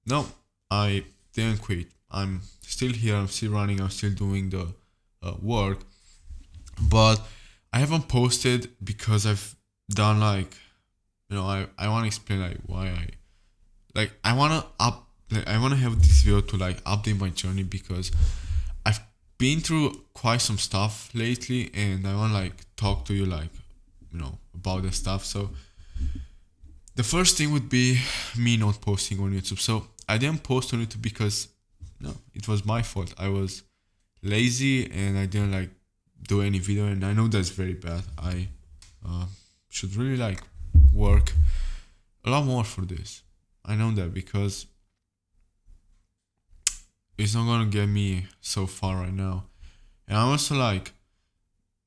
No, I didn't quit. I'm still here. I'm still running. I'm still doing the work. But I haven't posted because I've done like, I want to explain like why I want to I want to have this video to like update my journey because I've been through quite some stuff lately, and I want to like talk to you like, about the stuff. So the first thing would be me not posting on YouTube. So I didn't post on YouTube because no, it was my fault. I was lazy and I didn't like do any video, and I know that's very bad. I uh, should really like work a lot more for this. I know that because it's not gonna get me so far right now. And I also like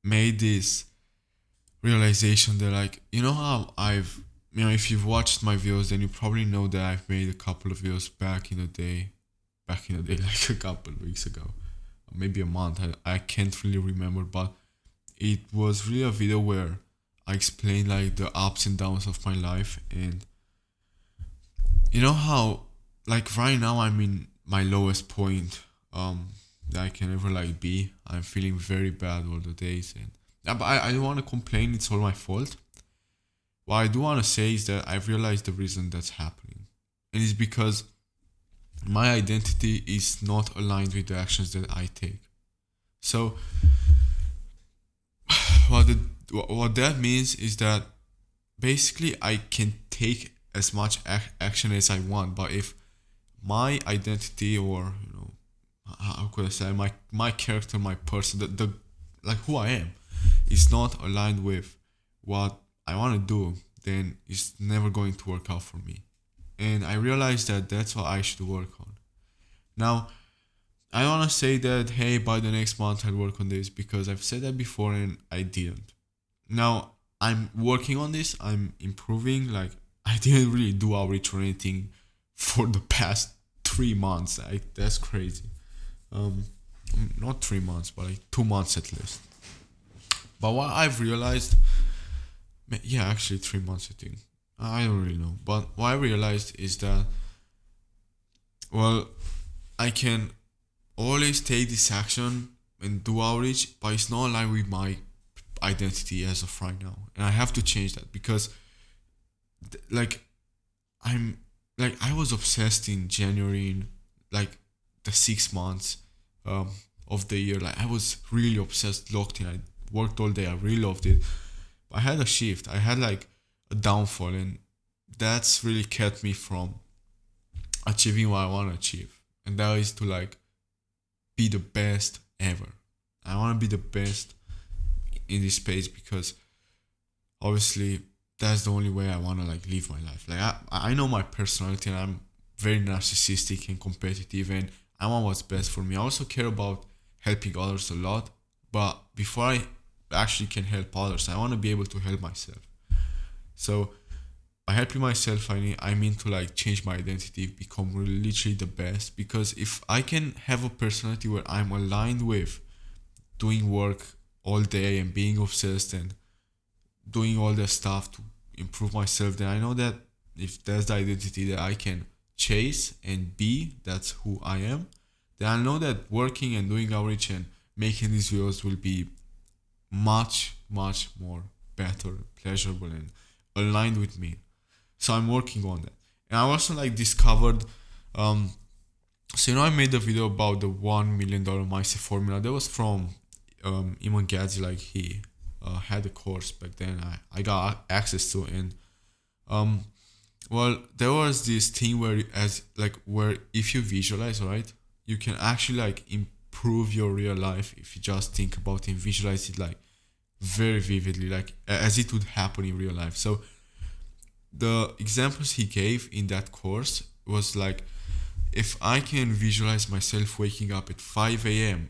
made this realization that like, how if you've watched my videos, then you probably know that I've made a couple of videos back in the day like a couple of weeks ago, maybe a month. I can't really remember, but it was really a video where I explained like the ups and downs of my life. And you know how like right now I'm in my lowest point that I can ever like be. I'm feeling very bad all the days, and but I don't want to complain, it's all my fault. What I do want to say is that I've realized the reason that's happening, and it's because my identity is not aligned with the actions that I take. So what that means is that basically I can take as much action as I want, but if my identity, or how could I say, my character, my person, the like who I am, is not aligned with what I want to do, then it's never going to work out for me. And I realized that that's what I should work on. Now, I don't want to say that, hey, by the next month I'll work on this, because I've said that before and I didn't. Now, I'm working on this, I'm improving. Like, I didn't really do outreach or anything for the past 3 months. That's crazy. Um, Not 3 months, but like 2 months at least. But what I've realized, yeah, actually 3 months, I think. I don't really know. But what I realized is that, well, I can always take this action and do outreach, but it's not aligned with my identity as of right now. And I have to change that because, like, I'm, like, I was obsessed in January, in, like, the 6 months of the year. Like, I was really obsessed, locked in. I worked all day. I really loved it. But I had a shift. I had, like, a downfall, and that's really kept me from achieving what I want to achieve. And that is to, like, be the best ever. I want to be the best in this space because obviously that's the only way I want to like live my life. Like I know my personality, and I'm very narcissistic and competitive, and I want what's best for me. I also care about helping others a lot, but before I actually can help others, I want to be able to help myself. So by helping myself, I mean to like change my identity, become really literally the best. Because if I can have a personality where I'm aligned with doing work all day and being obsessed and doing all that stuff to improve myself, then I know that if that's the identity that I can chase and be, that's who I am, then I know that working and doing outreach and making these videos will be much, much more better, pleasurable, and aligned with me. So I'm working on that. And I also like discovered, I made a video about the $1 million mindset formula. That was from Iman Gadzi. Like, he had a course back then. I got access to it. And there was this thing where if you visualize, right, you can actually like improve your real life if you just think about it and visualize it like very vividly, like as it would happen in real life. So the examples he gave in that course was like, if I can visualize myself waking up at 5 a.m.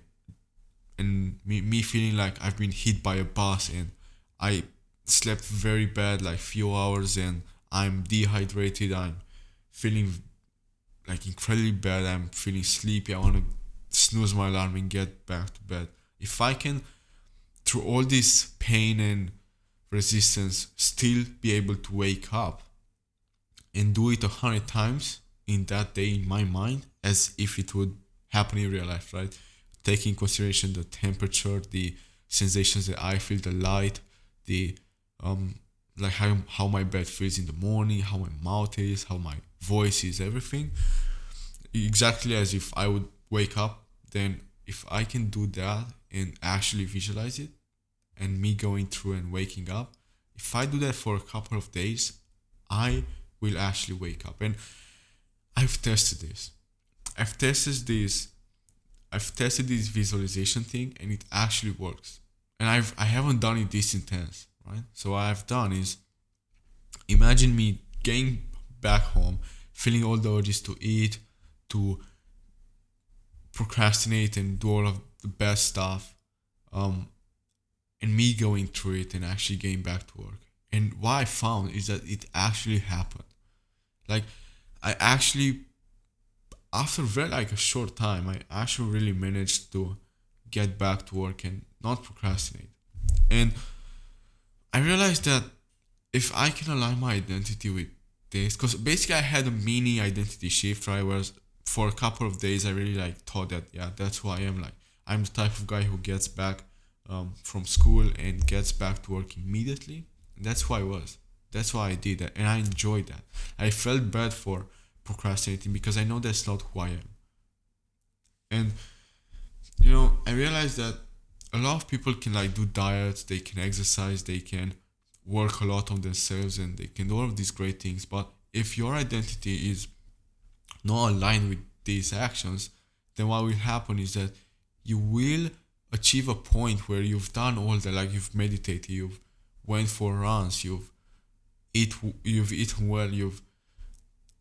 and me feeling like I've been hit by a bus and I slept very bad, like few hours, and I'm dehydrated, I'm feeling like incredibly bad, I'm feeling sleepy, I want to snooze my alarm and get back to bed. If I can, through all this pain and resistance, still be able to wake up and do it 100 times, in that day in my mind as if it would happen in real life, right? Taking consideration the temperature, the sensations that I feel, the light, the um like how my bed feels in the morning, how my mouth is, how my voice is, everything. Exactly as if I would wake up, then if I can do that and actually visualize it and me going through and waking up, if I do that for a couple of days, I will actually wake up. And I've tested this. I've tested this. I've tested this visualization thing, and it actually works. And I haven't done it this intense, right? So what I've done is imagine me getting back home, feeling all the urges to eat, to procrastinate and do all of the best stuff, um, and me going through it and actually getting back to work. And what I found is that it actually happened. Like I actually, after very like a short time, I actually really managed to get back to work and not procrastinate. And I realized that if I can align my identity with this, because basically I had a mini identity shift, right? Whereas for a couple of days, I really like thought that yeah, that's who I am. Like I'm the type of guy who gets back from school and gets back to work immediately. And that's who I was. That's why I did that, and I enjoyed that. I felt bad for procrastinating because I know that's not who I am. And I realized that a lot of people can like do diets, they can exercise, they can work a lot on themselves, and they can do all of these great things. But if your identity is not aligned with these actions, then what will happen is that you will achieve a point where you've done all that, like you've meditated, you've went for runs, eat, you've eaten well, you've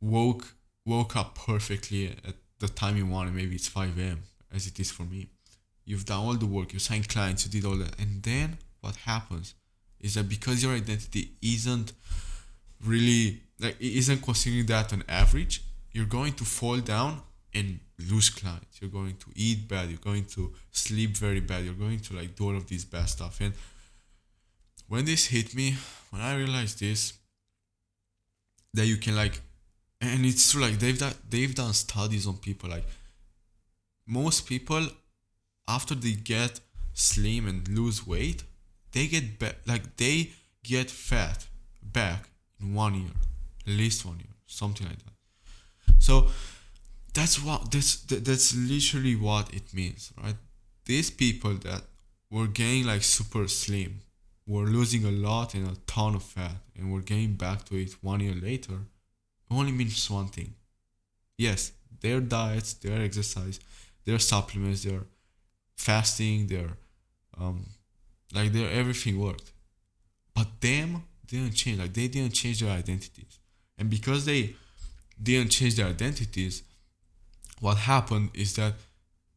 woke up perfectly at the time you wanted. Maybe it's 5 a.m. as it is for me. You've done all the work, you signed clients, you did all that, and then what happens is that because your identity isn't really like it isn't considering that an average, you're going to fall down and lose clients. You're going to eat bad. You're going to sleep very bad. You're going to like do all of this bad stuff. And when this hit me, when I realized this, that you can like, and it's true. Like they've done studies on people. Like most people, after they get slim and lose weight, they get like they get fat back in 1 year, at least 1 year, something like that. So that's literally what it means, right? These people that were getting like super slim were losing a lot and a ton of fat and were getting back to it 1 year later only means one thing. Yes, their diets, their exercise, their supplements, their fasting, their um their everything worked. But them didn't change. Like they didn't change their identities. And because they didn't change their identities, what happened is that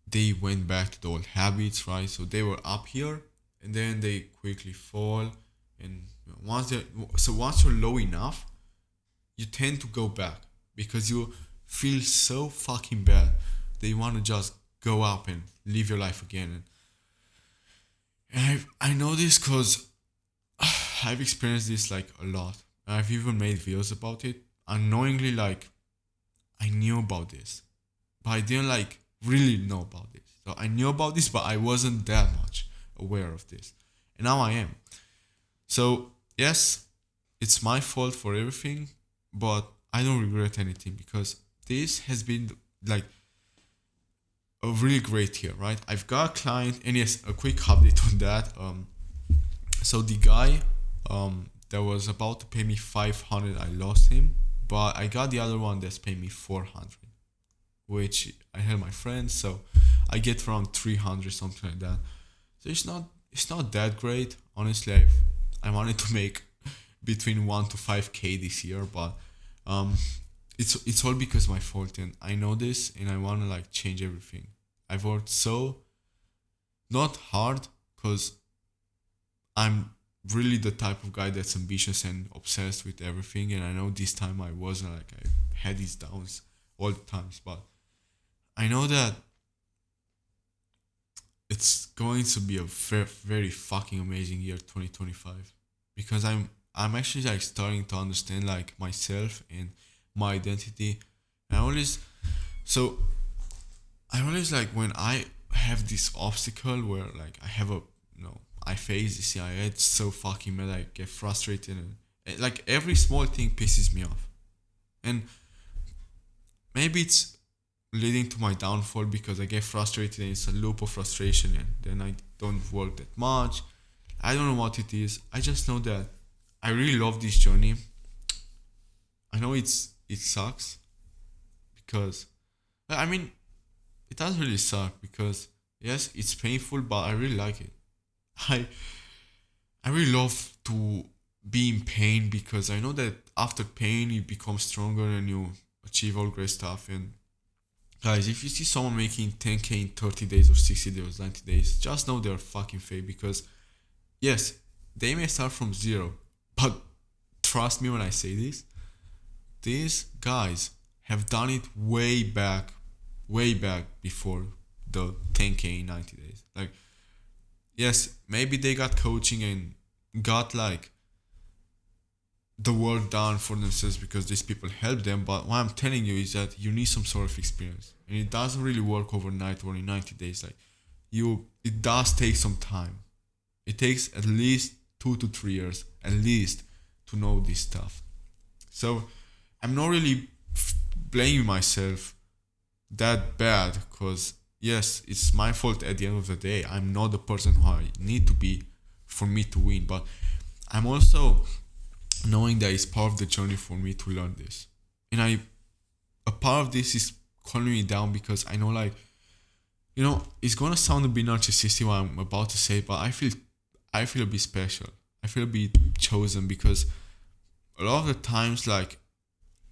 they went back to the old habits, right? So they were up here and then they quickly fall. And once you're low enough, you tend to go back because you feel so fucking bad that you want to just go up and live your life again. And I know this because I've experienced this like a lot. I've even made videos about it. Unknowingly, like I knew about this, but I didn't like really know about this. So I knew about this, but I wasn't that much aware of this. And now I am. So yes, it's my fault for everything, but I don't regret anything because this has been like a really great year, right? I've got a client, and yes, a quick update on that. So the guy that was about to pay me 500, I lost him, but I got the other one that's paying me 400, which I had my friends, so I get around 300, something like that. So it's not that great, honestly. I wanted to make between 1 to 5k this year, but um it's all because of my fault, and I know this, and I want to like change everything. I've worked so not hard because I'm really the type of guy that's ambitious and obsessed with everything, and I know this time I wasn't. Like I had these downs all the times, but I know that it's going to be a very, very fucking amazing year 2025 because I'm actually like starting to understand like myself and my identity, I always so I always like when I have this obstacle where like I have a I face this, yeah, I get so fucking mad, I get frustrated, and like every small thing pisses me off. And maybe it's leading to my downfall because I get frustrated and it's a loop of frustration and then I don't work that much. I don't know what it is. I just know that I really love this journey. I know it sucks because I mean it does really suck because yes, it's painful, but I really like it. I I really love to be in pain because I know that after pain you become stronger and you achieve all great stuff. And guys, if you see someone making 10K in 30 days or 60 days, 90 days, just know they're fucking fake because yes, they may start from zero, but trust me when I say this, these guys have done it way back before the 10K in 90 days. Like, yes, maybe they got coaching and got like the work done for themselves because these people help them. But what I'm telling you is that you need some sort of experience, and it doesn't really work overnight or in 90 days. Like, it does take some time. It takes at least 2 to 3 years, at least, to know this stuff. So I'm not really blaming myself that bad because yes, it's my fault at the end of the day. I'm not the person who I need to be for me to win, but I'm also knowing that it's part of the journey for me to learn this. And a part of this is calming me down because I know like it's gonna sound a bit narcissistic what I'm about to say, but I feel a bit special. I feel a bit chosen because a lot of the times like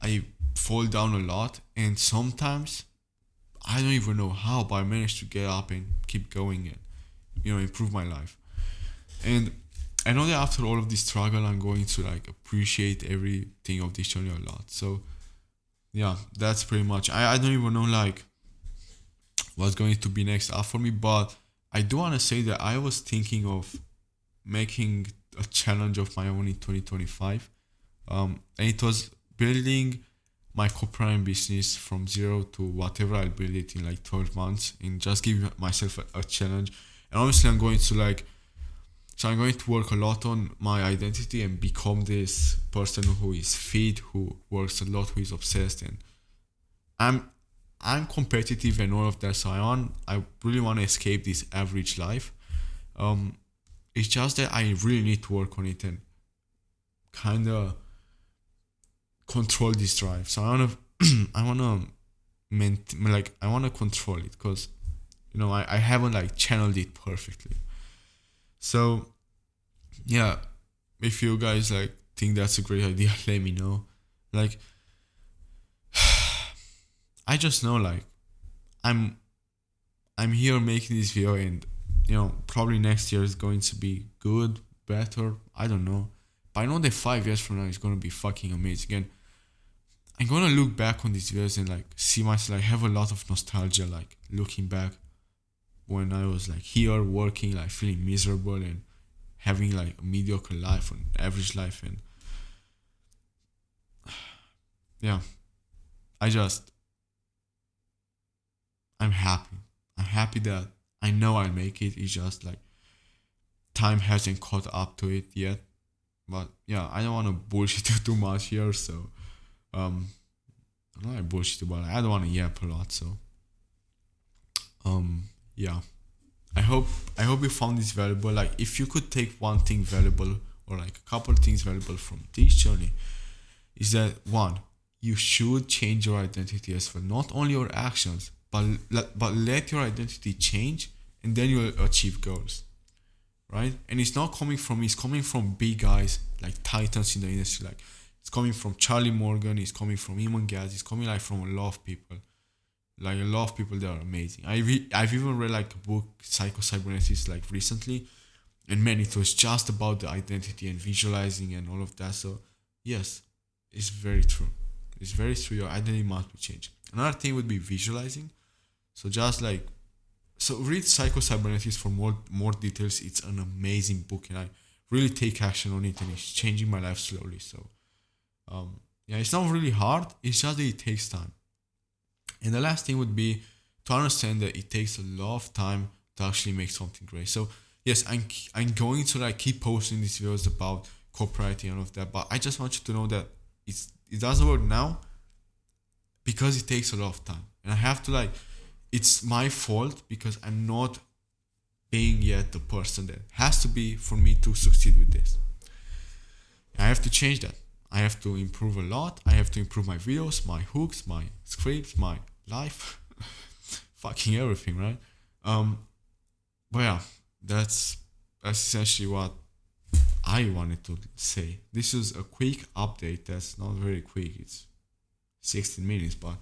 I fall down a lot and sometimes I don't even know how, but I managed to get up and keep going and improve my life. And I know that after all of this struggle, I'm going to like appreciate everything of this journey a lot. So yeah, that's pretty much. I don't even know like what's going to be next up for me, but I do want to say that I was thinking of making a challenge of my own in 2025. And it was building my copywriting business from zero to whatever I'll build it in like 12 months and just give myself a challenge. And obviously I'm going to work a lot on my identity and become this person who is fit, who works a lot, who is obsessed, and I'm I'm competitive and all of that. So I really want to escape this average life. Um, it's just that I really need to work on it and kind of control this drive. So I wanna I wanna control it because I haven't like channeled it perfectly. So yeah, if you guys like think that's a great idea, let me know. Like I just know like I'm I'm here making this video and probably next year is going to be good, better. I don't know, but I know that 5 years from now it's gonna be fucking amazing. And I'm gonna look back on these videos and like see myself like have a lot of nostalgia, like looking back when I was like here working, like feeling miserable and having like a mediocre life and average life. And yeah, I just I'm happy. I'm happy that I know I'll make it. It's just like time hasn't caught up to it yet. But yeah, I don't want to bullshit you too much here. So um, I'm not like bullshit, but I don't want to yap a lot. So yeah, I hope I hope you found this valuable. Like if you could take one thing valuable or like a couple of things valuable from this journey, is that one, you should change your identity as well, not only your actions, but let your identity change, and then you'll achieve goals, right? And it's not coming from me; it's coming from big guys like titans in the industry. Like it's coming from Charlie Morgan, it's coming from Iman Gaz, it's coming like from a lot of people. Like a lot of people that are amazing. I've even read like a book, Psycho Cybernetics, like recently, and man, it was just about the identity and visualizing and all of that. So yes, it's very true. It's very true. Your identity must be changed. Another thing would be visualizing. So just like read Psycho Cybernetics for more details. It's an amazing book, and I really take action on it, and it's changing my life slowly. So yeah, it's not really hard. It's just that it takes time. And the last thing would be to understand that it takes a lot of time to actually make something great. So yes, I'm going to like keep posting these videos about copywriting and all of that, but I just want you to know that it doesn't work now because it takes a lot of time. And I have to like, it's my fault because I'm not being yet the person that has to be for me to succeed with this. I have to change that. I have to improve a lot. I have to improve my videos, my hooks, my scripts, my life, fucking everything, right? But yeah, that's essentially what I wanted to say. This is a quick update. That's not very quick. It's 16 minutes, but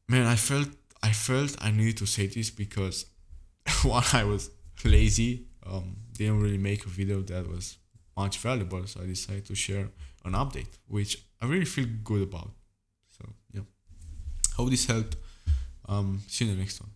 man, I felt I needed to say this because one, I was lazy. Didn't really make a video that was much valuable, so I decided to share an update, which I really feel good about. So yeah, hope this helped. See you in the next one.